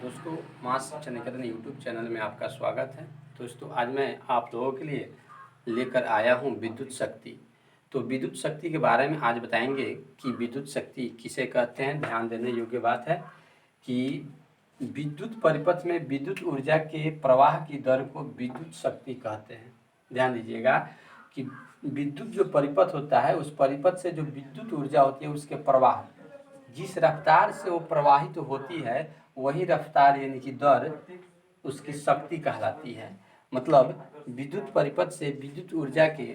दोस्तों, मास शिक्षा निकेतन YouTube channel में आपका स्वागत है। दोस्तों, आज मैं आप लोगों के लिए लेकर आया हूं विद्युत शक्ति। तो विद्युत शक्ति के बारे में आज बताएंगे कि विद्युत शक्ति किसे कहते हैं। ध्यान देने योग्य बात है कि विद्युत परिपथ में विद्युत ऊर्जा के प्रवाह की दर को विद्युत शक्ति कहते हैं। ध्यान दीजिएगा कि विद्युत जो परिपथ होता है, उस परिपथ से जो विद्युत ऊर्जा होती है, उसके प्रवाह जिस रफ्तार से वो प्रवाहित होती है, वही रफ्तार यानी कि दर उसकी शक्ति कहलाती है। मतलब विद्युत परिपथ से विद्युत ऊर्जा के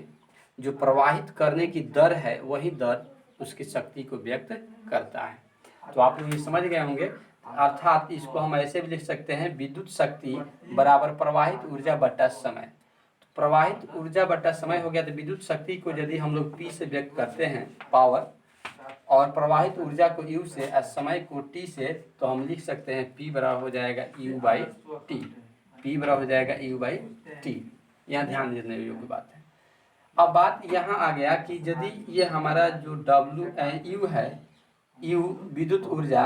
जो प्रवाहित करने की दर है, वही दर उसकी शक्ति को व्यक्त करता है। तो आप लोग ये समझ गए होंगे। अर्थात इसको हम ऐसे भी लिख सकते हैं, विद्युत शक्ति बराबर प्रवाहित ऊर्जा बटा समय। तो प्रवाहित ऊर्जा बटा समय हो गया। तो विद्युत शक्ति को यदि हम लोग P से व्यक्त करते हैं, पावर, और प्रवाहित ऊर्जा को U से और समय को T से, तो हम लिख सकते हैं P बराबर हो जाएगा U बाई टी। P बराबर हो जाएगा U बाई टी। यहाँ ध्यान देने योग्य बात है। अब बात यहाँ आ गया कि यदि ये हमारा जो U है, U विद्युत ऊर्जा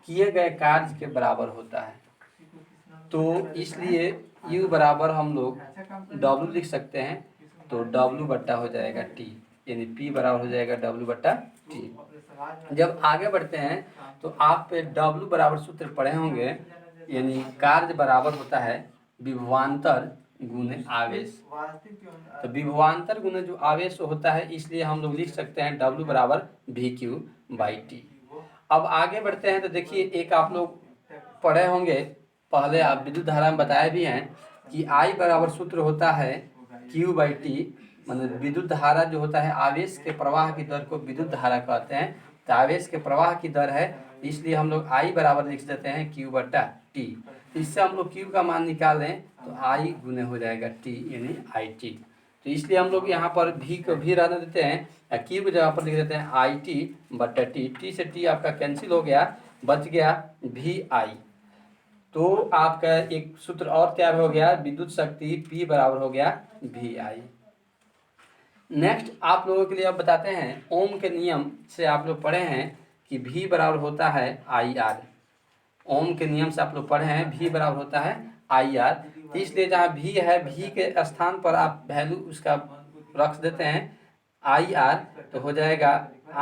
किए गए कार्य के बराबर होता है, तो इसलिए U बराबर हम लोग W लिख सकते हैं। तो W बट्टा हो जाएगा T, यानी P बराबर हो जाएगा W बट्टा T। जब आगे बढ़ते हैं तो आप W बराबर सूत्र पढ़े होंगे, यानी कार्य बराबर होता है विभवांतर गुने आवेश। तो विभवांतर गुने जो आवेश होता है, इसलिए हम लोग लिख सकते हैं W बराबर VQ बाई टी। अब आगे बढ़ते हैं तो देखिए, एक आप लोग पढ़े होंगे, पहले आप विद्युत धारा में बताए भी हैं कि I बराबर सूत्र होता है Q बाई टी। मतलब विद्युत धारा जो होता है, आवेश के प्रवाह की दर को विद्युत धारा कहते हैं। तो आवेश के प्रवाह की दर है, इसलिए हम लोग I बराबर लिख देते हैं Q बटा टी। इससे हम लोग Q का मान निकालें तो I गुने हो जाएगा T, यानी IT। तो इसलिए हम लोग यहाँ पर V को भी रहने देते हैं, Q की जगह पर लिख देते हैं IT बटा T। T से T आपका कैंसिल हो गया, बच गया VI। तो आपका एक सूत्र और तैयार हो गया, विद्युत शक्ति P बराबर हो गया VI। नेक्स्ट आप लोगों के लिए अब बताते हैं, ओम के नियम से आप लोग पढ़े हैं कि V बराबर होता है IR। ओम के नियम से आप लोग पढ़े हैं V बराबर होता है IR। तो इसलिए जहाँ V है, V के स्थान पर आप वैल्यू उसका रख देते हैं IR, तो हो जाएगा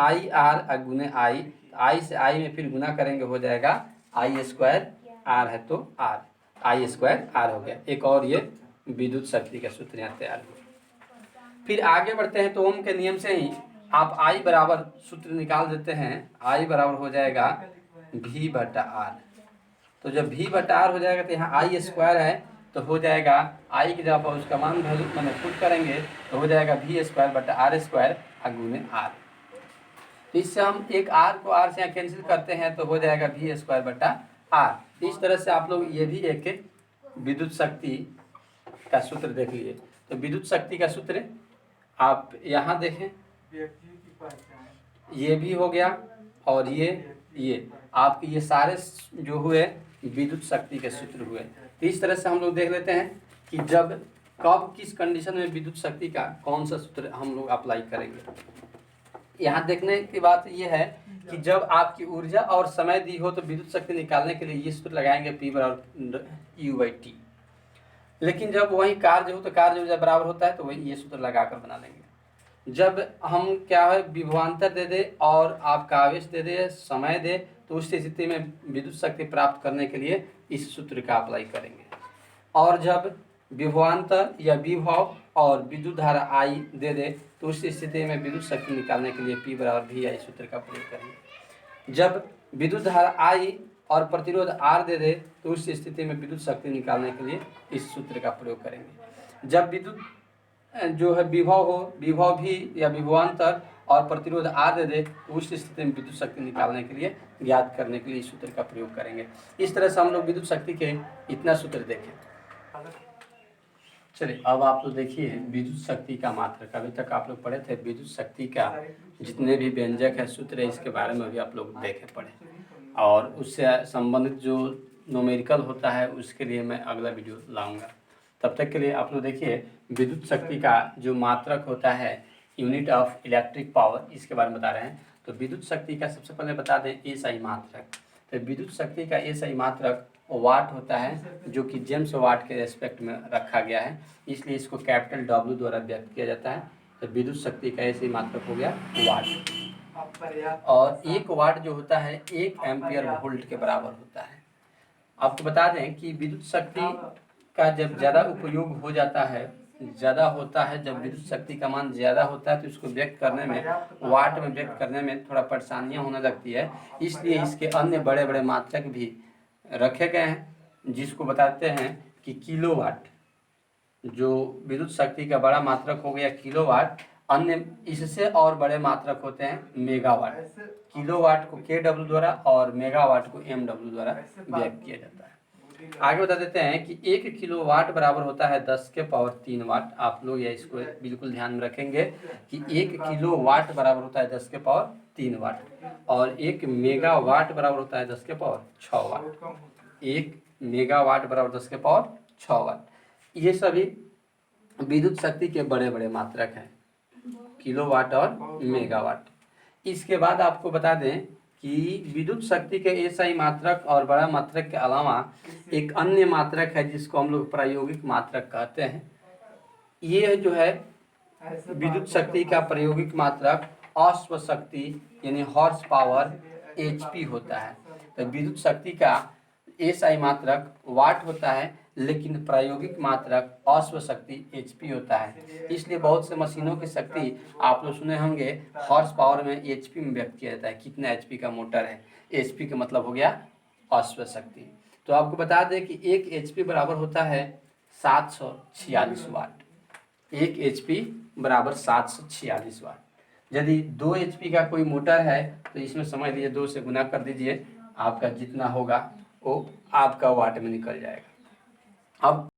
IR गुने I। I से I में फिर गुना करेंगे, हो जाएगा I स्क्वायर, R है तो R, I स्क्वायर R हो गया। एक और ये विद्युत शक्ति का सूत्र यहाँ तैयार हुआ। फिर आगे बढ़ते हैं तो ओम के नियम से ही आप I बराबर सूत्र निकाल देते हैं। I बराबर हो जाएगा V बटा R। तो जब V बटा R हो जाएगा तो यहाँ I स्क्वायर है, तो हो जाएगा I की जगह पर उसका मान वैल्यू मैंने पुट करेंगे, तो हो जाएगा V स्क्वायर बटा R स्क्वायर गुने R। तो इससे हम एक R को R से यहाँ कैंसिल करते हैं, तो हो जाएगा V स्क्वायर बटा R। इस तरह से आप लोग ये भी एक विद्युत शक्ति का सूत्र देख लीजिए। तो विद्युत शक्ति का सूत्र आप यहाँ देखें, ये भी हो गया, और ये आपके ये सारे जो हुए विद्युत शक्ति के सूत्र हुए। तो इस तरह से हम लोग देख लेते हैं कि जब कब किस कंडीशन में विद्युत शक्ति का कौन सा सूत्र हम लोग अप्लाई करेंगे। यहाँ देखने की बात ये है कि जब आपकी ऊर्जा और समय दी हो, तो विद्युत शक्ति निकालने के लिए ये सूत्र लगाएंगे P बराबर U बाई टी। लेकिन जब वही कार्य हो, तो कार्य ऊर्जा बराबर होता है, तो वही ये सूत्र लगाकर बना लेंगे। जब हम क्या है, विभवांतर दे दे और आपका आवेश दे दे, समय दे, तो उस स्थिति में विद्युत शक्ति प्राप्त करने के लिए इस सूत्र का अप्लाई करेंगे। और जब विभवांतर या विभव और विद्युत धारा I दे दे, तो उस स्थिति में विद्युत शक्ति निकालने के लिए P बराबर VI सूत्र का प्रयोग करेंगे। जब विद्युत धारा I और प्रतिरोध R दे दे, तो उस स्थिति में विद्युत शक्ति निकालने के लिए इस सूत्र का प्रयोग करेंगे। जब विद्युत जो है विभव हो, विभव भी या विभवांतर और प्रतिरोध R दे दे, तो उस स्थिति में विद्युत शक्ति निकालने के लिए, ज्ञात करने के लिए इस सूत्र का प्रयोग करेंगे। इस तरह से हम लोग विद्युत शक्ति के इतना सूत्र देखें। चलिए, अब आप लोग देखिए विद्युत शक्ति का मात्रक। अभी तक आप लोग पढ़े थे विद्युत शक्ति का जितने भी व्यंजक है, सूत्र है, इसके बारे में भी आप लोग देखे पढ़े, और उससे संबंधित जो न्यूमेरिकल होता है उसके लिए मैं अगला वीडियो लाऊंगा। तब तक के लिए आप लोग देखिए, विद्युत शक्ति का जो मात्रक होता है, यूनिट ऑफ इलेक्ट्रिक पावर, इसके बारे में बता रहे हैं। तो विद्युत शक्ति का सबसे पहले बता दें SI मात्रक। तो विद्युत शक्ति का एसआई मात्रक वाट होता है, जो कि जेम्स वाट के रेस्पेक्ट में रखा गया है, इसलिए इसको कैपिटल W द्वारा व्यक्त किया जाता है। तो विद्युत शक्ति का एसआई मात्रक हो गया वाट। और 1 वाट जो होता है 1 एम्पियर वोल्ट के बराबर होता है। आपको बता दें कि विद्युत शक्ति का जब ज़्यादा उपयोग हो जाता है, ज़्यादा होता है, जब विद्युत शक्ति का मान ज़्यादा होता है तो इसको व्यक्त करने में, वाट में व्यक्त करने में थोड़ा परेशानियां होने लगती है। इसलिए इसके अन्य बड़े बड़े मात्रक भी रखे गए हैं, जिसको बताते हैं कि किलोवाट। जो विद्युत शक्ति का बड़ा मात्रक हो गया किलोवाट, अन्य इससे और बड़े मात्रक होते हैं मेगावाट। किलोवाट को KW द्वारा और मेगावाट को MW द्वारा व्यक्त किया जाता है। आगे बता देते हैं कि 1 किलोवाट बराबर होता है 10 के पावर 3 वाट। आप लोग या इसको बिल्कुल ध्यान में रखेंगे कि 1 किलोवाट बराबर होता है 10 के पावर 3 वाट, और 1 मेगावाट बराबर होता है 10 के पावर 6 वाट। 1 मेगावाट बराबर 10 के पावर 6 वाट। ये सभी विद्युत शक्ति के बड़े बड़े मात्रक हैं, किलोवाट और मेगावाट। इसके बाद आपको बता दें कि विद्युत शक्ति के एसआई मात्रक और बड़ा मात्रक के अलावा एक अन्य मात्रक है जिसको हम लोग प्रायोगिक मात्रक कहते हैं। ये जो है विद्युत शक्ति का प्रायोगिक मात्रक अश्व शक्ति यानी हॉर्स पावर HP होता है। तो विद्युत शक्ति का एसआई मात्रक वाट होता है, लेकिन प्रायोगिक मात्रक अश्व शक्ति HP होता है। इसलिए बहुत से मशीनों की शक्ति आप लोग सुने होंगे हॉर्स पावर में HP में व्यक्त किया जाता है, कितना HP का मोटर है। HP का मतलब हो गया अश्व शक्ति। तो आपको बता दें कि 1 HP बराबर होता है 746 वाट। 1 HP बराबर 746 वाट। यदि 2 HP का कोई मोटर है तो इसमें समझ लीजिए 2 से गुना कर दीजिए, आपका जितना होगा वो आपका वाट में निकल जाएगा। अब